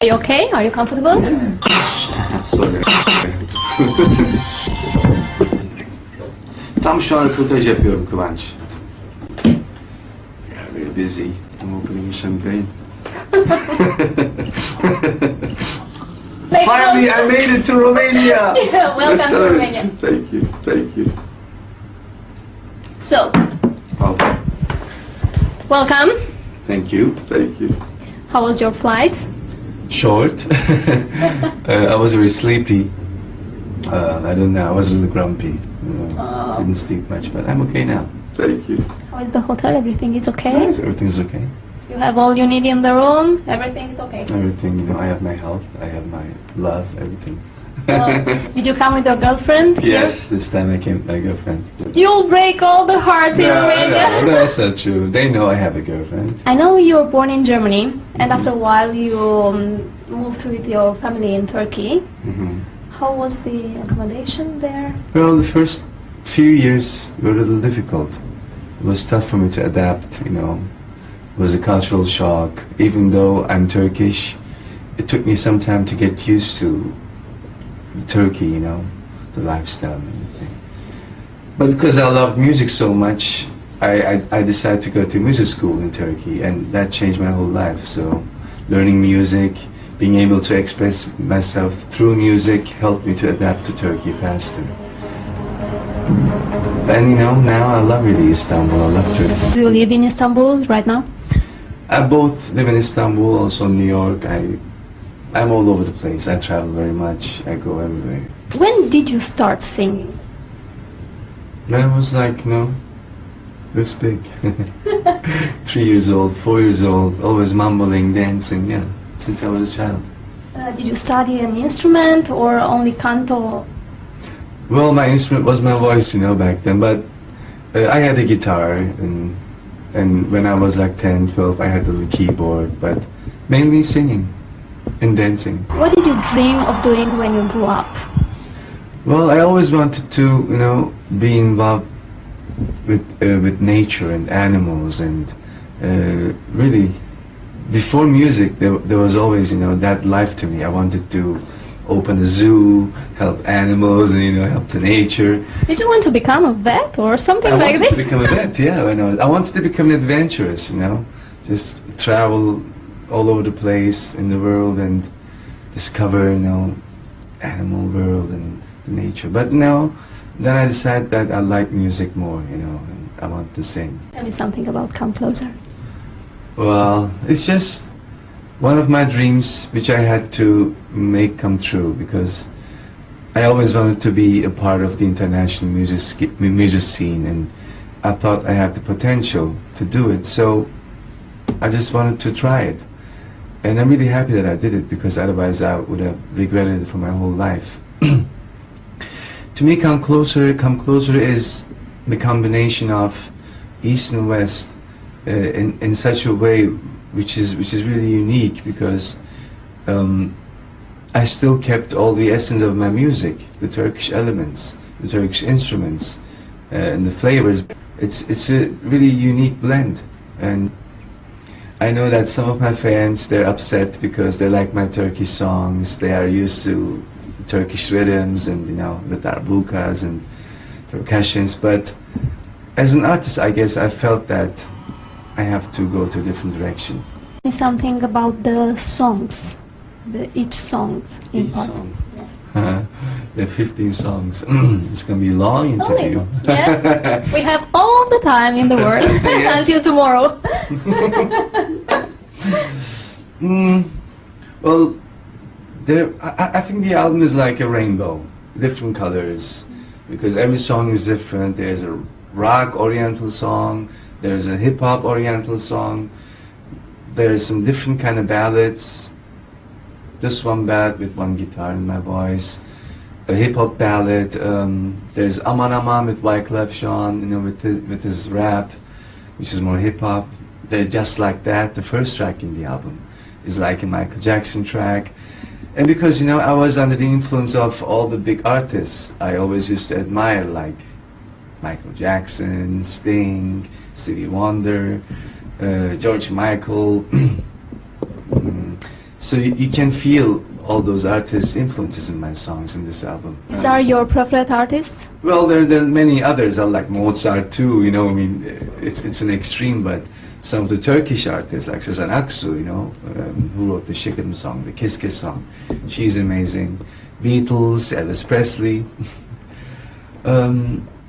Are you okay? Are you comfortable? Sorry. Tam şu an röportaj yapıyorum Kıvanç. Yeah, very busy. I'm opening champagne. Finally, I made it to Romania. Yeah, welcome to Romania. Thank you, thank you. So, Okay. welcome. Thank you, thank you. How was your flight? Short. I was very sleepy. I don't know. I was really grumpy. Didn't sleep much, but I'm okay now. Thank you. How is the hotel? Everything is okay? Nice. Everything's okay. You have all you need in the room? Everything is okay? Everything, you know. I have my health. I have my love. Everything. Did you come with your girlfriend here? Yes. This time I came with my girlfriend. You'll break all the hearts in Romania. No, that's not true. They know I have a girlfriend. I know you were born in Germany, and after a while you moved with your family in Turkey. How was the accommodation there? Well, the first few years were a little difficult. It was tough for me to adapt, you know. It was a cultural shock. Even though I'm Turkish, it took me some time to get used to Turkey, you know, the lifestyle and everything. But because I loved music so much, I decided to go to music school in Turkey, and that changed my whole life. So, learning music, being able to express myself through music helped me to adapt to Turkey faster. And you know, now I love really Istanbul, I love Turkey. Do you live in Istanbul right now? I both live in Istanbul, also New York. I'm all over the place. I travel very much. I go everywhere. When did you start singing? When I was like, you know, this big. 3 years old, 4 years old, always mumbling, dancing, yeah, since I was a child. Did you study an instrument or only canto? Well, my instrument was my voice, you know, back then, but I had a guitar, and when I was like 10, 12, I had a little keyboard, but mainly singing and dancing. What did you dream of doing when you grew up? Well, I always wanted to, you know, be involved with nature and animals, and really, before music, there was always, you know, that life to me. I wanted to open a zoo, help animals, and, you know, help the nature. Did you want to become a vet or something like this? I wanted to become a vet, yeah. I wanted to become adventurous, you know, just travel all over the place in the world and discover, you know, animal world and nature. But now, then I decided that I like music more, you know, and I want to sing. Tell me something about Come Closer. Well, it's just one of my dreams which I had to make come true, because I always wanted to be a part of the international music scene, and I thought I had the potential to do it, so I just wanted to try it. And I'm really happy that I did it, because otherwise I would have regretted it for my whole life. To me, Come Closer is the combination of East and West in such a way which is really unique, because I still kept all the essence of my music, the Turkish elements, the Turkish instruments, and the flavors. It's a really unique blend, and I know that some of my fans, they're upset because they like my Turkish songs. They are used to Turkish rhythms and, you know, the darbukas and percussions, but as an artist, I guess I felt that I have to go to a different direction. Tell me something about the songs, each song in part. There are 15 songs. It's going to be a long interview. Yeah. We have all the time in the world until tomorrow. Well, I think the album is like a rainbow, different colors, because every song is different. There's a rock oriental song, there's a hip-hop oriental song, there's some different kind of ballads. This one ballad with one guitar in my voice, a hip-hop ballad. There's Aman Aman with Wyclef Jean, you know, with his rap, which is more hip-hop. They're Just Like That. The first track in the album is like a Michael Jackson track. And because, you know, I was under the influence of all the big artists I always used to admire, like Michael Jackson, Sting, Stevie Wonder, George Michael, So you can feel all those artists' influences in my songs in this album. These are your preferred artists? Well, there are many others. I like Mozart too, you know, I mean, it's an extreme, but some of the Turkish artists like Sezen Aksu, you know, who wrote the Şıkıdım song, the Kiss Kiss song. She's amazing. Beatles, Elvis Presley.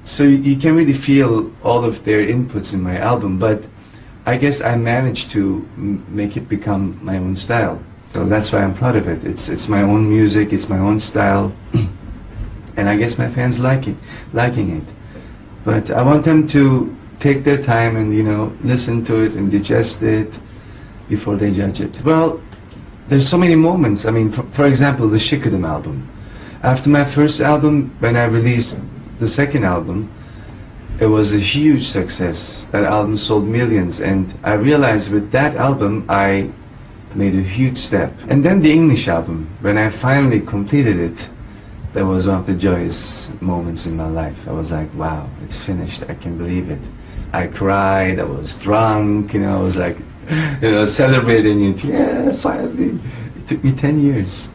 So you can really feel all of their inputs in my album, but I guess I managed to make it become my own style. So that's why I'm proud of it. It's my own music, it's my own style, and I guess my fans liking it. But I want them to take their time and, you know, listen to it and digest it before they judge it. Well, there's so many moments. I mean, for example, the Şıkıdım album. After my first album, when I released the second album, it was a huge success. That album sold millions, and I realized with that album I made a huge step. And then the English album, when I finally completed it, that was one of the joyous moments in my life. I was like, wow, it's finished, I can believe it. I cried, I was drunk, you know, I was like, you know, celebrating it. Yeah, finally. It took me 10 years.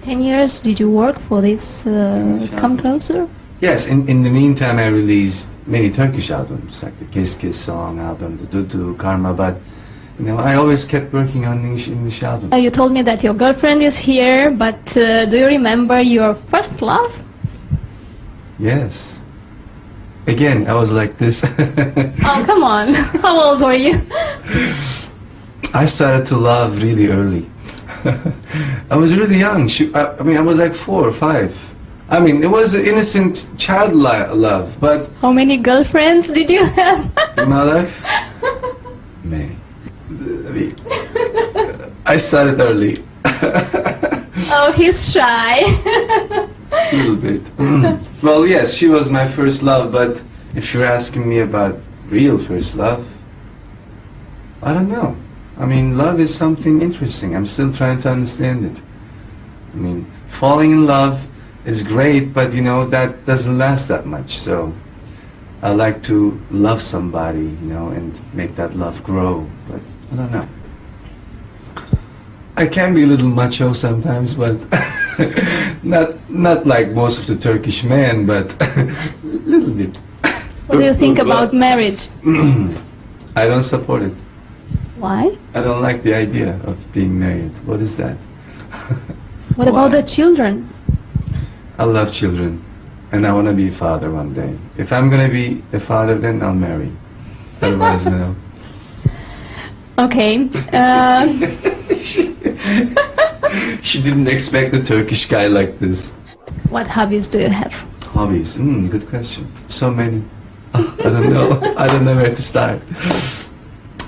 10 years, did you work for this Come Closer? Yes, in the meantime I released many Turkish albums, like the Kiss Kiss song album, the Dudu, Karma, but you know, I always kept working on English albums. You told me that your girlfriend is here, but do you remember your first love? Yes. Again, I was like this. Oh, come on. How old were you? I started to love really early. I was really young. I mean, I was like 4 or 5. I mean, it was an innocent child love, but... How many girlfriends did you have? In my life? Many. I started early. Oh, he's shy. A little bit. Well, yes, she was my first love, but if you're asking me about real first love, I don't know. I mean, love is something interesting. I'm still trying to understand it. I mean, falling in love is great, but you know, that doesn't last that much. So I like to love somebody, you know, and make that love grow, but I don't know. I can be a little macho sometimes, but not like most of the Turkish men, but a little bit. What do you think about marriage? I don't support it. Why? I don't like the idea of being married. What is that? What about the children? I love children, and I want to be a father one day. If I'm going to be a father, then I'll marry. Otherwise, no. Okay. She didn't expect a Turkish guy like this. What hobbies do you have? Hobbies? Good question. So many. I don't know. I don't know where to start.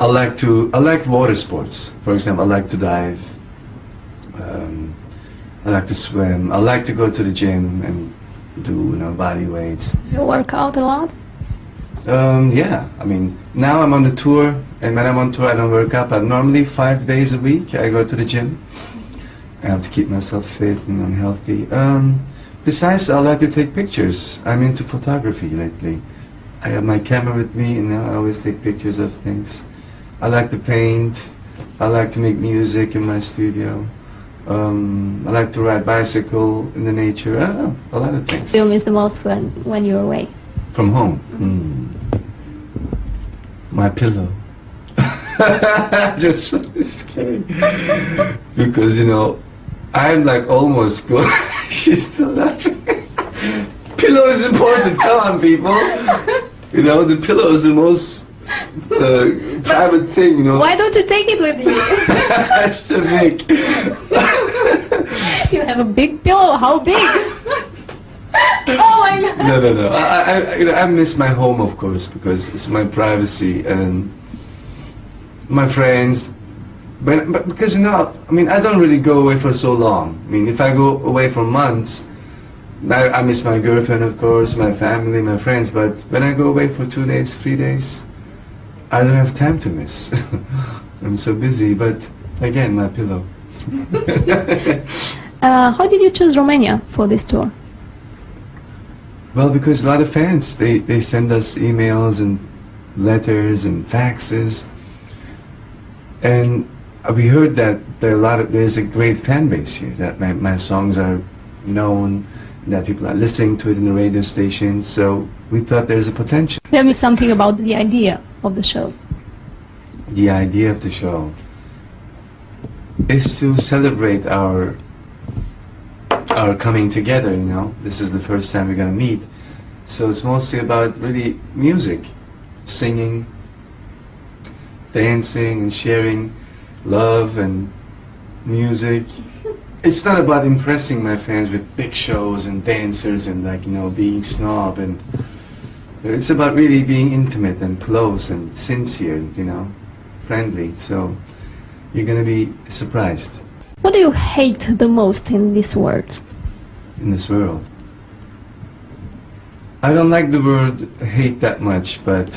I like water sports. For example, I like to dive. I like to swim. I like to go to the gym and do, you know, body weights. You work out a lot? Yeah. I mean, now I'm on the tour, and when I'm on tour, I don't work out. But normally 5 days a week, I go to the gym. I have to keep myself fit and I'm healthy. Besides, I like to take pictures. I'm into photography lately. I have my camera with me, and I always take pictures of things. I like to paint. I like to make music in my studio. I like to ride bicycle in the nature. I don't know, a lot of things. Do you miss the most when you're away? From home? My pillow. Just kidding. Because, you know, I'm like almost going. She's still laughing. Pillow is important. Come on, people. You know, the pillow is the most private thing, you know. Why don't you take it with you? That's too big. You have a big pillow. How big? Oh my God. No. I miss my home, of course, because it's my privacy and my friends. But because, you know, I mean, I don't really go away for so long. I mean, if I go away for months, I miss my girlfriend, of course, my family, my friends. But when I go away for 2 days, 3 days, I don't have time to miss. I'm so busy. But again, my pillow. How did you choose Romania for this tour? Well, because a lot of fans, they send us emails and letters and faxes. And we heard that there's a great fan base here, that my songs are known, that people are listening to it in the radio station, so we thought there's a potential. Tell me something about the idea of the show. The idea of the show is to celebrate our coming together, you know. This is the first time we're going to meet, so it's mostly about really music, singing, dancing and sharing love and music. It's not about impressing my fans with big shows and dancers and, like, you know, being snob, and it's about really being intimate and close and sincere, you know, friendly. So you're gonna be surprised. What do you hate the most in this world? In this world, I don't like the word hate that much, but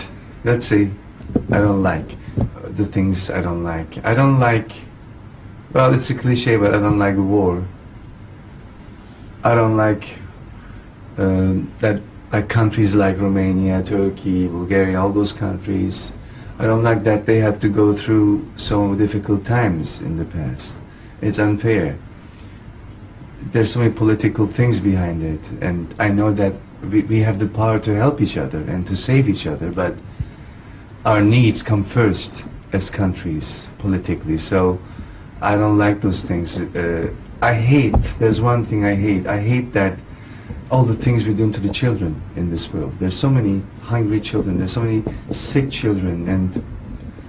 let's say I don't like the things I don't like. I don't like, well, it's a cliche, but I don't like war. I don't like that, like, countries like Romania, Turkey, Bulgaria, all those countries. I don't like that they have to go through so difficult times in the past. It's unfair. There's so many political things behind it, and I know that we have the power to help each other and to save each other, but our needs come first as countries politically. So I don't like those things. I hate, there's one thing I hate that all the things we're doing to the children in this world. There's so many hungry children, there's so many sick children, and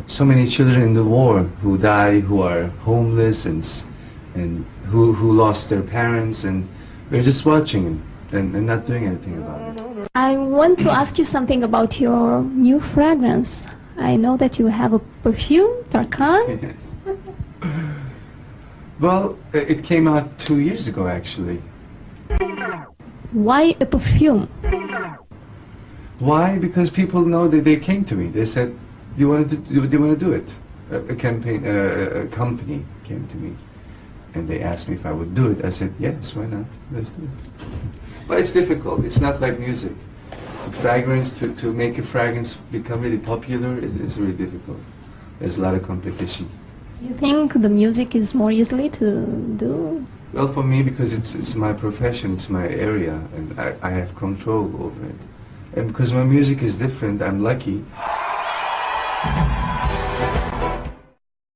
so many children in the war who die, who are homeless, and who lost their parents, and we're just watching and not doing anything about it. I want to ask you something about your new fragrance. I know that you have a perfume, Tarkan. Well, it came out 2 years ago, actually. Why a perfume? Why? Because people know that they came to me. They said, "Do you want to do it?" A company came to me, and they asked me if I would do it. I said, "Yes, why not? Let's do it." But it's difficult. It's not like music. Fragrance, to make a fragrance become really popular, is really difficult. There's a lot of competition. You think the music is more easily to do? Well, for me, because it's my profession, it's my area, and I have control over it. And because my music is different, I'm lucky.